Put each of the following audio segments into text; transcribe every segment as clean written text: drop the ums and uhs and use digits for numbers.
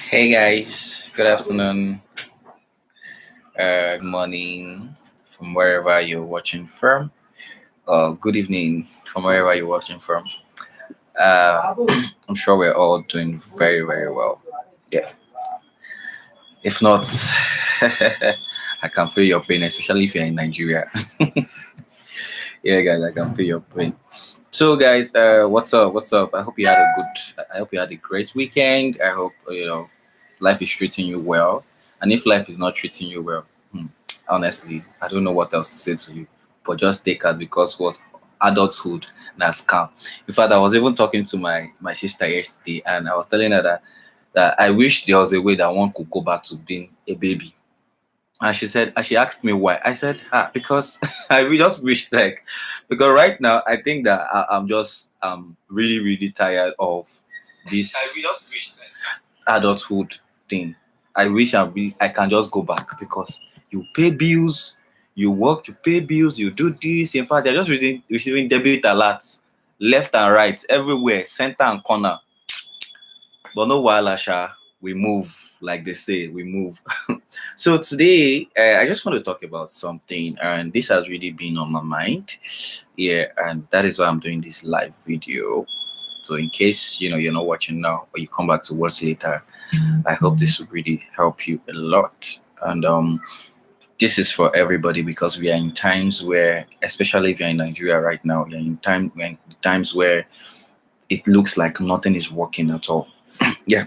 Hey guys, good afternoon, good morning from wherever you're watching from, good evening from wherever you're watching from. Uh, I'm sure we're all doing very, very well. Yeah, if not, I can feel your pain, especially if you're in Nigeria. Yeah, guys, I can feel your pain. So, guys, what's up? What's up? I hope you had a good. I hope you had a great weekend. I hope life is treating you well. And if life is not treating you well, honestly, I don't know what else to say to you. But just take it because what adulthood that's calm. In fact, I was even talking to my sister yesterday, and I was telling her that I wish there was a way that one could go back to being a baby. And she said, and she asked me why. I said, because just wish like, because right now I think that I'm just really really tired of this adulthood thing. I wish I can just go back because you pay bills, you work, you pay bills, you do this. In fact, you're just receiving debit alerts left and right, everywhere, center and corner. But no while Asha, we move, like they say, we move. So today, I just want to talk about something, and this has really been on my mind. Yeah, and that is why I'm doing this live video. So in case you're not watching now, or you come back to watch later, I hope this will really help you a lot. And this is for everybody because we are in times where, especially if you're in Nigeria right now, we're in times where it looks like nothing is working at all. Yeah,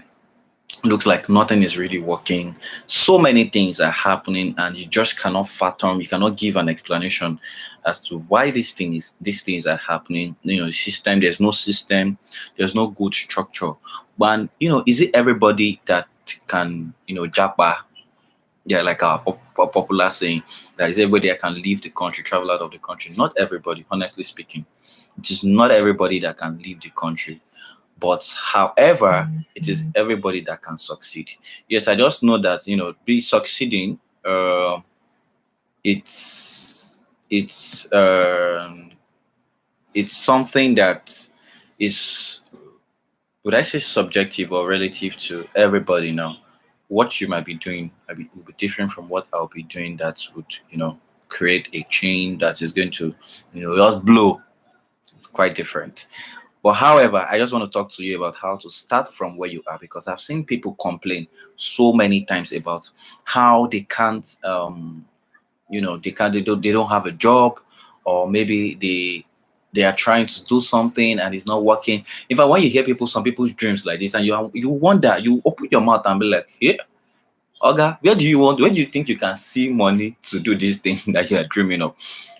looks like nothing is really working. So many things are happening, and you just cannot fathom. You cannot give an explanation as to why these things are happening. The system. There's no system. There's no good structure. But is it everybody that can japa? Yeah, like a popular saying that is everybody that can leave the country, travel out of the country. Not everybody, honestly speaking. It is not everybody that can leave the country. But however, it is everybody that can succeed. Yes, I just know that be succeeding. It's it's um, it's something that is, would I say, subjective or relative to everybody now. What you might be doing will be different from what I'll be doing. That would create a chain that is going to just blow. It's quite different. But however, I just want to talk to you about how to start from where you are because I've seen people complain so many times about how they can't, they don't have a job, or maybe they are trying to do something and it's not working. In fact, when you hear some people's dreams like this, and you wonder, you open your mouth and be like, yeah, Oga, where do you think you can see money to do this thing that you are dreaming of?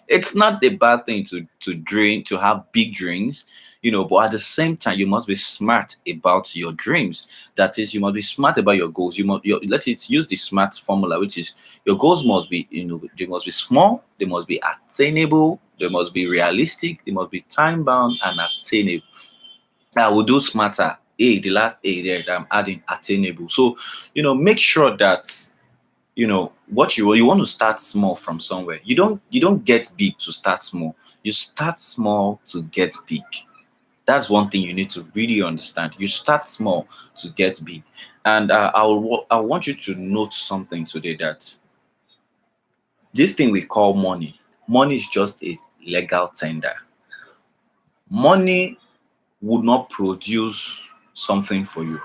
It's not a bad thing to dream, to have big dreams, but at the same time, you must be smart about your dreams. That is, you must be smart about your goals. Let it use the SMART formula, which is your goals must be, they must be small, they must be attainable, they must be realistic, they must be time bound and attainable. I will do smarter. The last A there that I'm adding attainable. So, make sure that what you want to start small from somewhere. You don't get big to start small. You start small to get big. That's one thing you need to really understand. You start small to get big. And I want you to note something today, that this thing we call money is just a legal tender. Money would not produce something for you.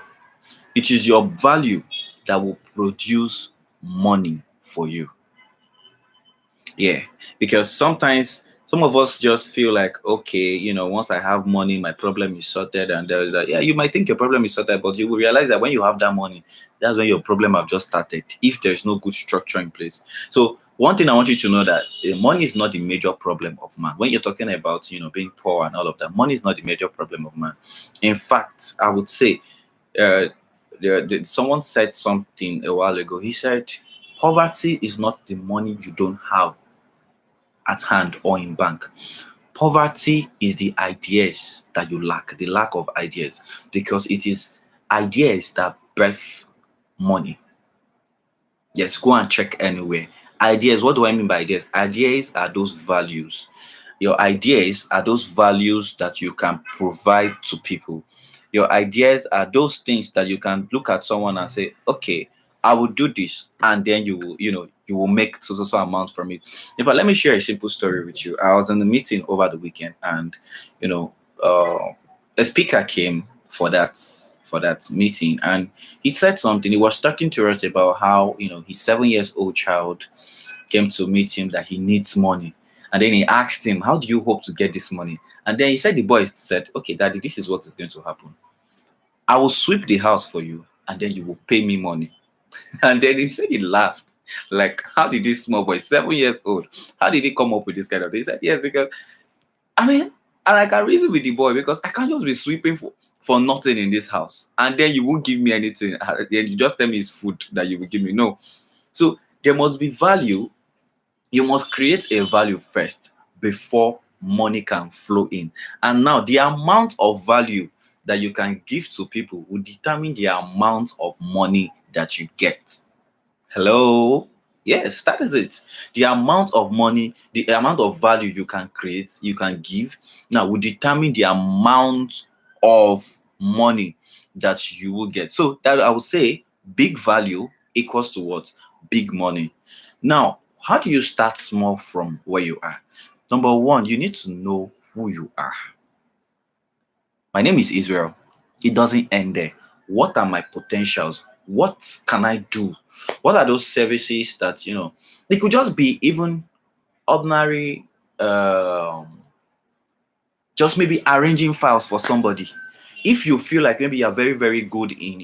It is your value that will produce money for you. Yeah, because sometimes some of us just feel like, okay, once I have money, my problem is sorted, and there's that. Yeah, you might think your problem is sorted, but you will realize that when you have that money, that's when your problem have just started. If there's no good structure in place. So one thing I want you to know, that money is not the major problem of man. When you're talking about being poor and all of that, money is not the major problem of man. In fact, I would say, uh, someone said something a while ago. He said, poverty is not the money you don't have at hand or in bank. Poverty is the ideas that you lack, the lack of ideas, because it is ideas that birth money. Yes, go and check anywhere. Ideas, what do I mean by ideas? Ideas are those values. Your ideas are those values that you can provide to people. Your ideas are those things that you can look at someone and say, okay, I will do this, and then you will, you will make so amount from it. In fact, let me share a simple story with you. I was in a meeting over the weekend, and you know, a speaker came for that meeting, and he said something. He was talking to us about how his 7 years old child came to meet him that he needs money, and then he asked him, "How do you hope to get this money?" And then he said, the boy said, "Okay, daddy, this is what is going to happen. I will sweep the house for you, and then you will pay me money." And then he said he laughed. Like, how did this small boy, 7 years old, how did he come up with this kind of thing? He said, yes, because I mean, I can reason with the boy because I can't just be sweeping for nothing in this house. And then you won't give me anything. Then you just tell me it's food that you will give me. No. So there must be value. You must create a value first before money can flow in. And now the amount of value that you can give to people will determine the amount of money that you get. Hello? Yes, that is it. The amount of money, the amount of value you can create, you can give, now will determine the amount of money that you will get. So that I would say big value equals to what? Big money. Now, how do you start small from where you are? Number one, you need to know who you are. My name is Israel. It doesn't end there. What are my potentials? What can I do? What are those services that, it could just be even ordinary, just maybe arranging files for somebody. If you feel like maybe you're very, very good in,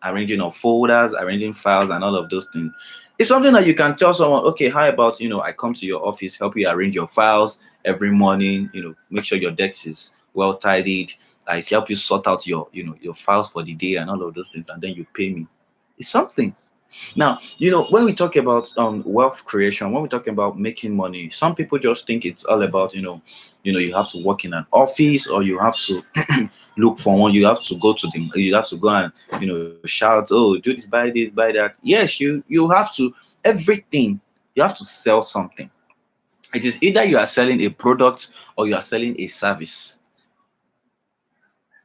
arranging of folders, arranging files, and all of those things, it's something that you can tell someone, okay, how about, I come to your office, help you arrange your files every morning, make sure your desk is well tidied. I help you sort out your files for the day and all of those things, and then you pay me. It's something. Now, when we talk about wealth creation, when we talk about making money, some people just think it's all about, you have to work in an office, or you have to look for one, you have to go to you have to go and shout, oh, do this, buy that. Yes, you have to everything. You have to sell something. It is either you are selling a product or you are selling a service.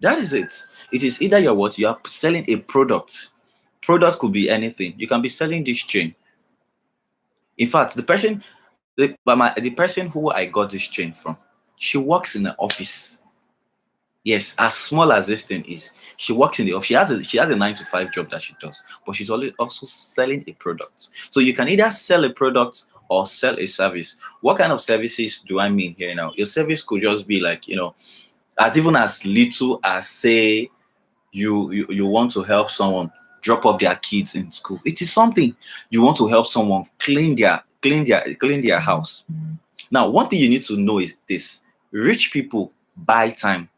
That is it. It is either you are selling a product. Product could be anything. You can be selling this chain. In fact, the person who I got this chain from, she works in an office. Yes, as small as this thing is, she works in the office. She has a 9 to 5 job that she does, but she's also selling a product. So you can either sell a product or sell a service. What kind of services do I mean here now? Your service could just be like, as even as little as, say, you want to help someone drop off their kids in school. It is something. You want to help someone clean their house. Now, one thing you need to know is this: rich people buy time,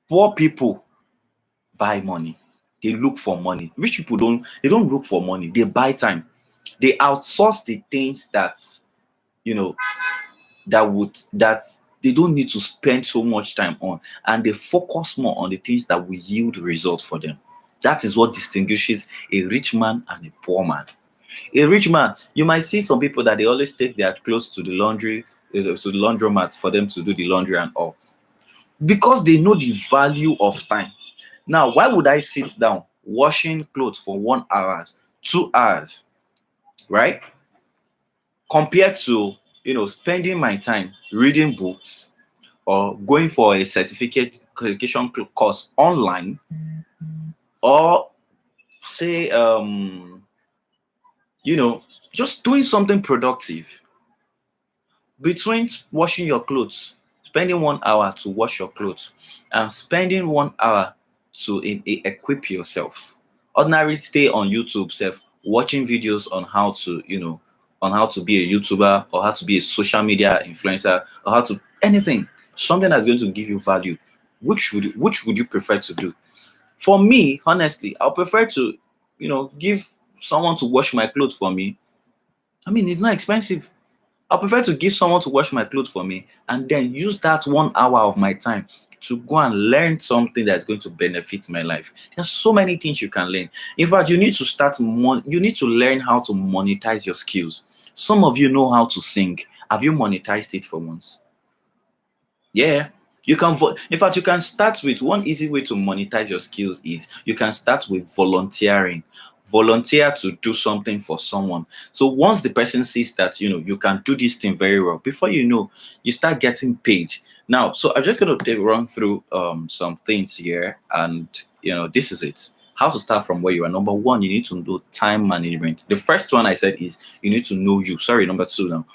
poor people buy money. They look for money. Rich people don't look for money, they buy time. They outsource the things that you know that they don't need to spend so much time on, and they focus more on the things that will yield results for them. That is what distinguishes a rich man and a poor man. A rich man, you might see some people that they always take their clothes to the laundromat for them to do the laundry and all, because they know the value of time. Now, why would I sit down washing clothes for 1 hour, 2 hours, right? Compared to spending my time reading books or going for a certification course online, or say just doing something productive. Between washing your clothes, spending 1 hour to wash your clothes, and spending 1 hour to equip yourself. Ordinarily stay on YouTube self, watching videos on how to be a YouTuber, or how to be a social media influencer, or how to anything, something that's going to give you value. Which would you prefer to do? For me, honestly, I'll prefer to, give someone to wash my clothes for me. I mean, it's not expensive. I prefer to give someone to wash my clothes for me, and then use that 1 hour of my time to go and learn something that's going to benefit my life. There's so many things you can learn. In fact, you need to you need to learn how to monetize your skills. Some of you know how to sing. Have you monetized it for once? Yeah. In fact, you can start with one easy way to monetize your skills is you can start with volunteering. Volunteer to do something for someone. So once the person sees that you can do this thing very well, before you know, you start getting paid. Now, so I'm just going to run through some things here, and this is it. How to start from where you are. Number one, you need to do time management. The first one I said is you need to know you. Sorry, number two now.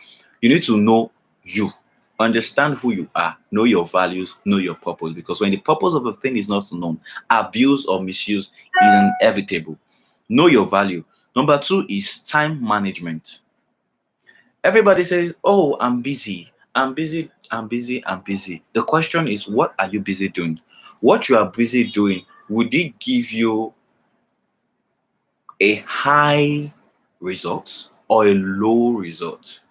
You need to know you. Understand who you are, know your values, know your purpose. Because when the purpose of a thing is not known, abuse or misuse is inevitable. Know your value. Number two is time management. Everybody says, "Oh, I'm busy. I'm busy. I'm busy. I'm busy." The question is, what are you busy doing? What you are busy doing, would it give you a high result or a low result?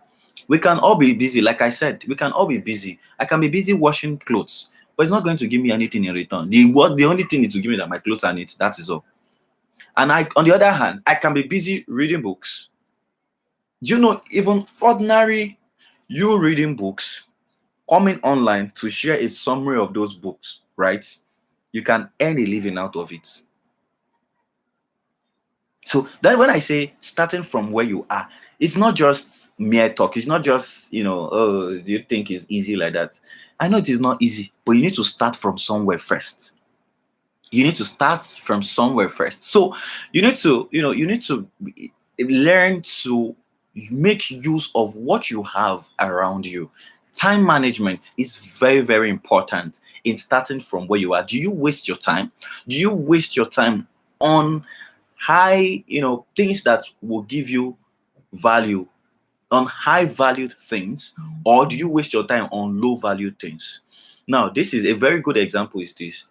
We can all be busy. Like I said, we can all be busy. I can be busy washing clothes, but it's not going to give me anything in return. The only thing is to give me that my clothes are neat. That is all. And on the other hand, I can be busy reading books. Do you know, even ordinary you reading books, coming online to share a summary of those books, right? You can earn a living out of it. So that when I say starting from where you are, it's not just mere talk. It's not just, oh, do you think it's easy like that? I know it is not easy, but you need to start from somewhere first. You need to start from somewhere first. So you need to learn to make use of what you have around you. Time management is very, very important in starting from where you are. Do you waste your time? Do you waste your time on high, things that will give you value, on high valued things, or do you waste your time on low valued things? Now, this is a very good example. Is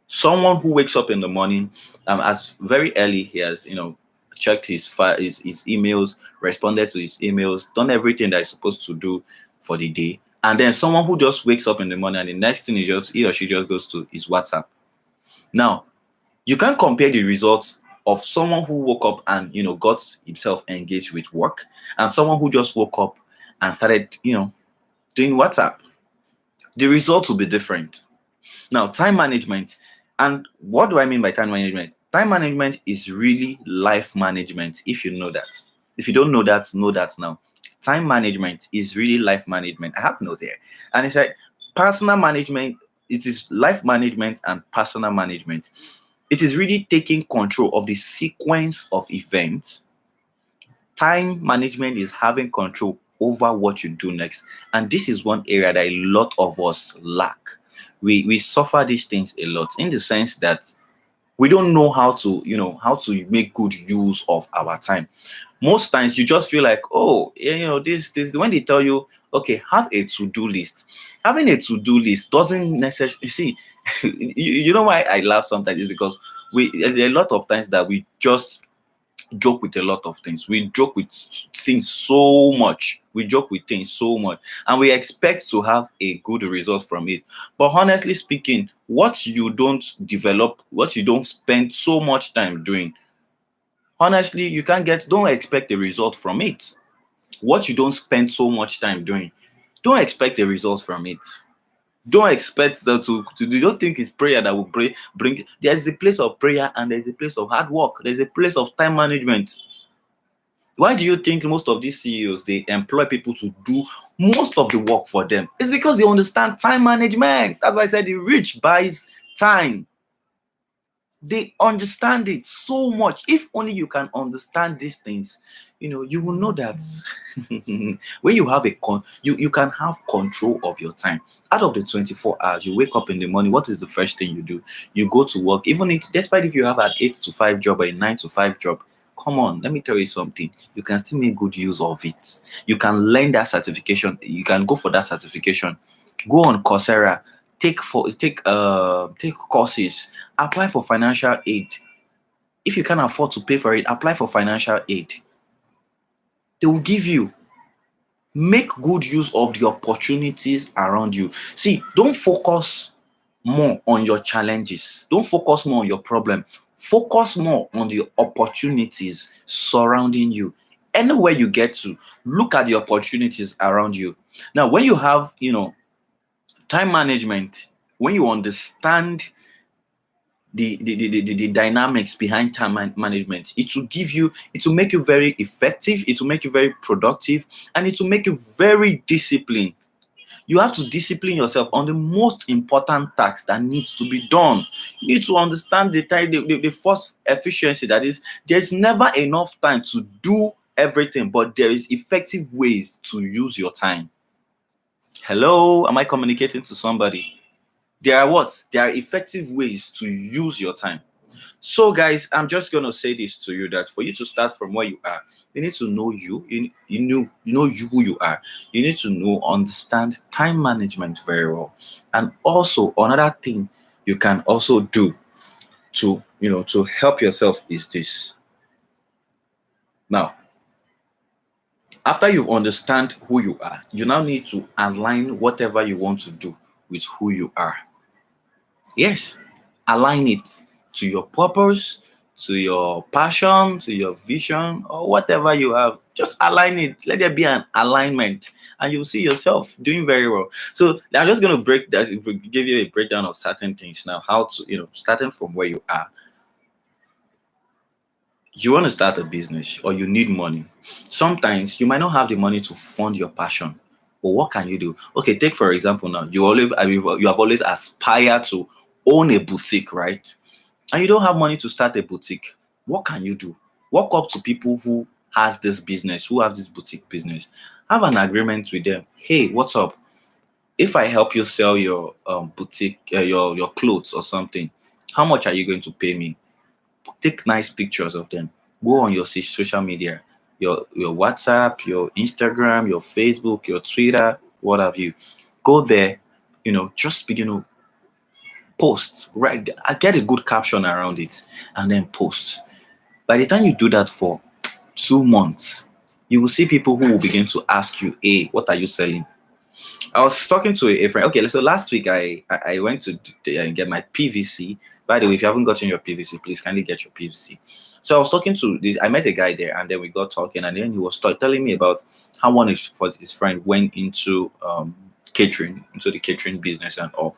someone who wakes up in the morning, as very early, he has checked his emails, responded to his emails, done everything that he's supposed to do for the day, and then someone who just wakes up in the morning and the next thing he or she just goes to his WhatsApp. Now, you can't compare the results of someone who woke up and got himself engaged with work and someone who just woke up and started doing WhatsApp. The results will be different. Now, time management. And what do I mean by time management? Time management is really life management, if you know that. If you don't know that now. Time management is really life management. I have a note here. And it's like personal management, it is life management and personal management. It is really taking control of the sequence of events. Time management is having control over what you do next. And this is one area that a lot of us lack. We suffer these things a lot in the sense that we don't know how to make good use of our time. Most times you just feel like, oh, yeah, this when they tell you, okay, have a to-do list. Having a to-do list doesn't necessarily, you see, you know why I laugh sometimes is because there are a lot of times that we just joke with a lot of things. We joke with things so much. We joke with things so much, and we expect to have a good result from it. But honestly speaking, what you don't develop, what you don't spend so much time doing, honestly, you can't get. Don't expect a result from it. What you don't spend so much time doing, don't expect a result from it. Don't expect that to you don't think it's prayer that will bring. There's the place of prayer and there's the place of hard work. There's a place of time management. Why do you think most of these CEOs they employ people to do most of the work for them? It's because they understand time management. That's why I said the rich buys time. They understand it so much. If only you can understand these things, you will know that when you have you can have control of your time. Out of the 24 hours, you wake up in the morning, what is the first thing you do? You go to work, even if despite if you have an 8 to 5 job or a 9 to 5 job. Come on, let me tell you something. You can still make good use of it. You can learn that certification. You can go for that certification. Go on Coursera, take courses, apply for financial aid. If you can't afford to pay for it, apply for financial aid. They will give you. Make good use of the opportunities around you. See, don't focus more on your challenges. Don't focus more on your problem. Focus more on the opportunities surrounding you. Anywhere you get to, look at the opportunities around you. Now, when you have, Time management, when you understand the dynamics behind time management, it will make you very effective, it will make you very productive, and it will make you very disciplined. You have to discipline yourself on the most important task that needs to be done. You need to understand the time, the first efficiency, that is, there's never enough time to do everything, but there is effective ways to use your time. Hello, am I communicating to somebody? There are what? There are effective ways to use your time. So, guys, I'm just gonna say this to you, that for you to start from where you are, you need to know you who you are. You need to understand time management very well. And also another thing you can also do to help yourself is this. Now, after you understand who you are, you now need to align whatever you want to do with who you are. Yes, align it to your purpose, to your passion, to your vision, or whatever you have. Just align it. Let there be an alignment, and you'll see yourself doing very well. So I'm just going to give you a breakdown of certain things now. How to, starting from where you are. You want to start a business or you need money. Sometimes you might not have the money to fund your passion. But what can you do? Okay, take for example now. You have always aspired to own a boutique, right? And you don't have money to start a boutique. What can you do? Walk up to people who who have this boutique business. Have an agreement with them. Hey, what's up? If I help you sell your boutique, your clothes or something, how much are you going to pay me? Take nice pictures of them. Go on your social media, your WhatsApp, your Instagram, your Facebook, your Twitter, what have you. Go there, just begin to post. Right, get a good caption around it, and then post. By the time you do that for 2 months, you will see people who will begin to ask you, "Hey, what are you selling?" I was talking to a friend. Okay, so last week I went to get my PVC. By the way, if you haven't gotten your PVC, please kindly get your PVC. So I was talking to this. I met a guy there, and then we got talking, and then he was telling me about how one of his friend went into catering, into the catering business and all.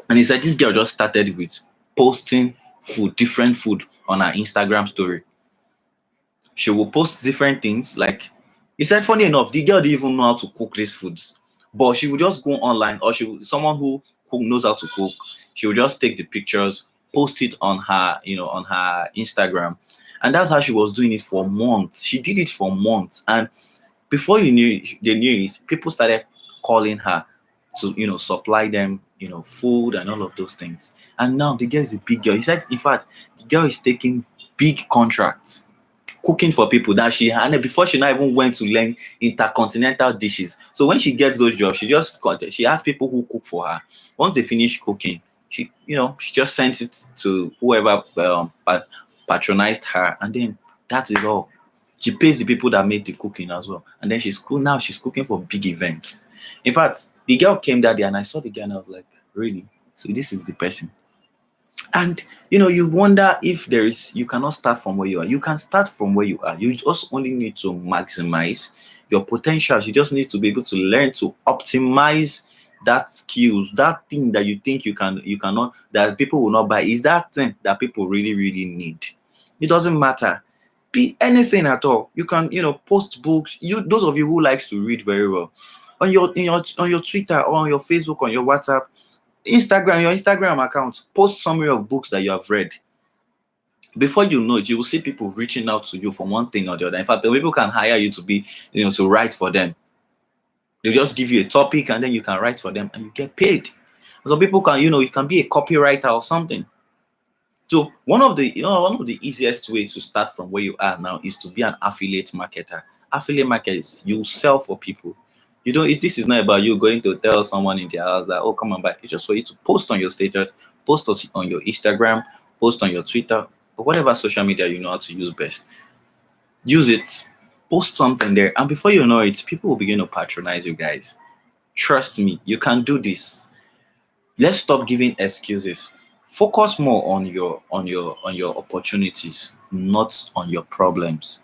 And he said this girl just started with posting food, different food on her Instagram story. She will post different things. Like he said, funny enough, the girl didn't even know how to cook these foods, but she would just go online, or someone who knows how to cook. She would just take the pictures, post it on her, on her Instagram, and that's how she was doing it for months. She did it for months, and before they knew it, people started calling her to supply them food and all of those things. And now the girl is a big girl. He said, in fact, the girl is taking big contracts cooking for people that she had before she not even went to learn intercontinental dishes. So when she gets those jobs, she asks people who cook for her. Once they finish cooking, she just sends it to whoever patronized her, and then that is all. She pays the people that made the cooking as well, and then she's cool now. She's cooking for big events. In fact, the girl came that day, and I saw the girl, and I was like, really? So this is the person. And you wonder if you cannot start from where you are. You can start from where you are. You just only need to maximize your potentials. You just need to be able to learn to optimize that skills, that thing that you think you cannot, that people will not buy, is that thing that people really, really need. It doesn't matter. Be anything at all. You can, post books. Those of you who likes to read very well, on your Twitter or on your Facebook, on your WhatsApp, your Instagram account, post summary of books that you have read. Before you know it, you will see people reaching out to you for one thing or the other. In fact, the people can hire you to be, to write for them. They just give you a topic, and then you can write for them and you get paid. So people can, you can be a copywriter or something. So one of the easiest ways to start from where you are now is to be an affiliate marketer. Affiliate market is you sell for people. This is not about you going to tell someone in their house that, oh, come on buy. It's just for you to post on your status, post on your Instagram, post on your Twitter, or whatever social media you know how to use best. Use it, post something there, and before you know it, people will begin to patronize you guys. Trust me, you can do this. Let's stop giving excuses. Focus more on your opportunities, not on your problems.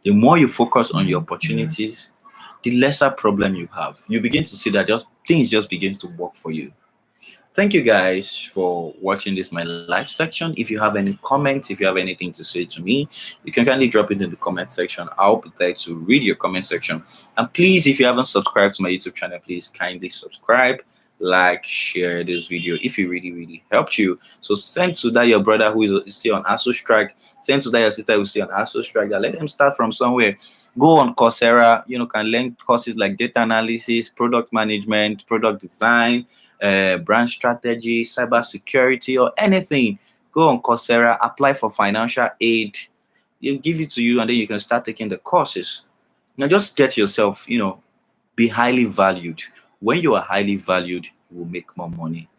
The more you focus on your opportunities, the lesser problem you have. You begin to see that just things just begins to work for you. Thank you guys for watching this my life section. If you have any comments, if you have anything to say to me, you can kindly drop it in the comment section. I'll be there to read your comment section. And please, if you haven't subscribed to my YouTube channel, please kindly subscribe, like, share this video if it really helped you. So send to that your brother who is still on ASO strike, send to that your sister who's still on ASO strike, that let them start from somewhere. Go on Coursera, can learn courses like data analysis, product management, product design, brand strategy, cyber security, or anything. Go on Coursera, apply for financial aid. They'll give it to you, and then you can start taking the courses. Now, just get yourself, be highly valued. When you are highly valued, you will make more money.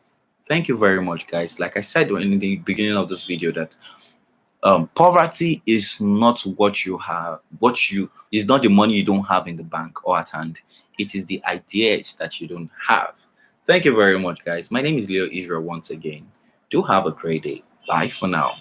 Thank you very much, guys. Like I said in the beginning of this video, that poverty is not what you have, is not the money you don't have in the bank or at hand. It is the ideas that you don't have. Thank you very much, guys. My name is Leo Israel once again. Do have a great day. Bye for now.